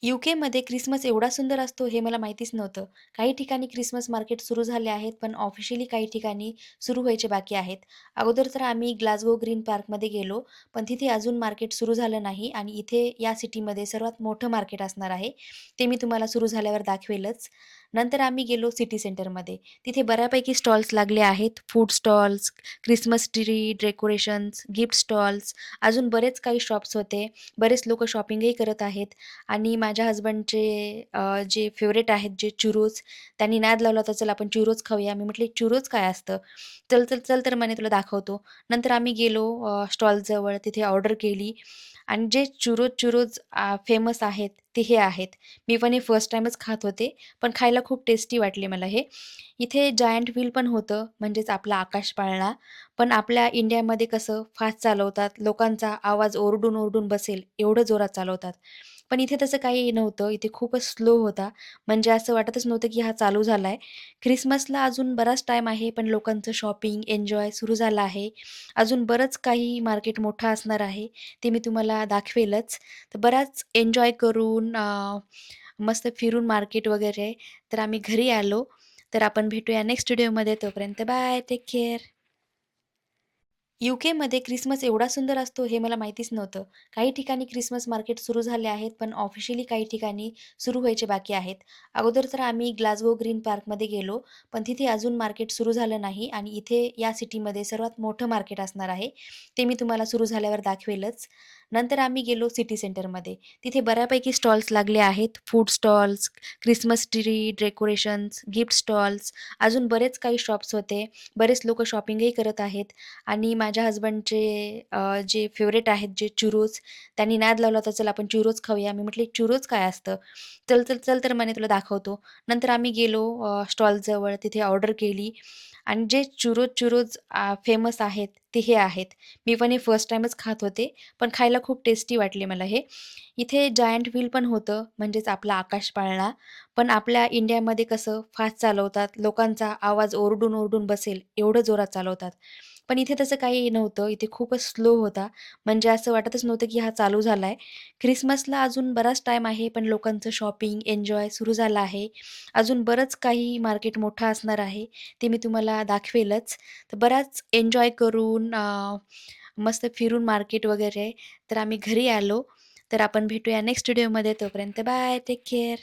यूकेमध्ये क्रिसमस एवढा सुंदर असतो हे मला माहितीच नव्हतं. काही ठिकाणी क्रिसमस मार्केट सुरू झाले आहेत, पण ऑफिशियली काही ठिकाणी सुरू व्हायचे बाकी आहेत. अगोदर तर आम्ही ग्लासगो ग्रीन पार्कमध्ये गेलो, पण तिथे अजून मार्केट सुरू झालं नाही आणि इथे या सिटीमध्ये सर्वात मोठं मार्केट असणार आहे. ते मी तुम्हाला सुरू झाल्यावर दाखवेलच. नंतर आम्ही गेलो सिटी सेंटरमध्ये. तिथे बऱ्यापैकी स्टॉल्स लागले आहेत. Food stalls, Christmas tree decorations, gift stalls, अजून बरेच काही शॉप्स होते. बरेच लोकं शॉपिंगही करत आहेत. आणि माझ्या हसबंडचे जे फेव्हरेट आहेत जे चुरोज, त्यांनी नाद लावला होता, "चल आपण चुरोज खाऊया." मी म्हटले, "चुरोज काय असतं?" "चल, चल, चल," तर म्हणे, "तुला दाखवतो." नंतर आम्ही गेलो स्टॉलजवळ, तिथे ऑर्डर केली आणि जे चुरोज फेमस आहेत ते हे आहेत. मी पण हे फर्स्ट टाईमच खात होते, पण खायला खूप टेस्टी वाटले मला हे. इथे जायंट व्हील पण होतं, म्हणजेच आपला आकाश पाळणा. पण आपल्या इंडियामध्ये कसं फास्ट चालवतात, लोकांचा आवाज ओरडून बसेल एवढं जोरात चालवतात. पण इथे तसं काही नव्हतं. इथे खूपच स्लो होता. म्हणजे असं वाटतच नव्हतं, की हा चालू झालाय. ख्रिसमसला अजून बराच टाईम आहे, पण लोकांचं शॉपिंग, एन्जॉय सुरू झालं आहे. अजून बरंच काही मार्केट मोठं असणार आहे. ते मी तुम्हाला दाखवेलच. तर बराच एन्जॉय करून मस्त फिरून मार्केट वगैरे तर आम्ही घरी आलो. तर आपण भेटूया नेक्स्ट व्हिडिओमध्ये. तोपर्यंत बाय. Take care. यूकेमध्ये क्रिसमस एवढा सुंदर असतो हे मला माहितीच नव्हतं. काही ठिकाणी क्रिसमस मार्केट सुरू झाले आहेत, पण ऑफिशियली काही ठिकाणी सुरू व्हायचे बाकी आहेत. अगोदर तर आम्ही ग्लासगो ग्रीन पार्कमध्ये गेलो, पण तिथे अजून मार्केट सुरू झालं नाही आणि इथे या सिटीमध्ये सर्वात मोठं मार्केट असणार आहे. ते मी तुम्हाला सुरू झाल्यावर दाखवेलच. नंतर आम्ही गेलो सिटी सेंटरमध्ये. तिथे बऱ्यापैकी स्टॉल्स लागले आहेत. Food stalls, Christmas tree decorations, gift stalls, अजून बरेच काही शॉप्स होते. बरेच लोकं शॉपिंगही करत आहेत. आणि माझ्या हसबंडचे जे फेव्हरेट आहेत जे चुरोज, त्यांनी नाद लावला होता, "चल आपण चुरोज खाऊया." मी म्हटले, "चुरोज काय असतं?" "चल, चल, चल," तर म्हणे, "तुला दाखवतो." नंतर आम्ही गेलो स्टॉलजवळ, तिथे ऑर्डर केली आणि जे चुरोज फेमस आहेत ते हे आहेत. मी पण हे फर्स्ट टाईमच खात होते, पण खायला खूप टेस्टी वाटले मला हे. इथे जायंट व्हील पण होतं, म्हणजेच आपला आकाश पाळणा. पण आपल्या इंडियामध्ये कसं फास्ट चालवतात, लोकांचा आवाज ओरडून बसेल एवढं जोरात चालवतात. पण इथे तसं काही नव्हतं. इथे खूपच स्लो होता. म्हणजे असं वाटतच नव्हतं, की हा चालू झालाय. ख्रिसमसला अजून बराच टाईम आहे, पण लोकांचं शॉपिंग, एन्जॉय सुरू झालं आहे. अजून बरंच काही मार्केट मोठं असणार आहे. ते मी तुम्हाला दाखवेलच. तर बराच एन्जॉय करून मस्त फिरून मार्केट वगैरे तर आम्ही घरी आलो. तर आपण भेटूया नेक्स्ट व्हिडिओमध्ये. तोपर्यंत बाय. Take care.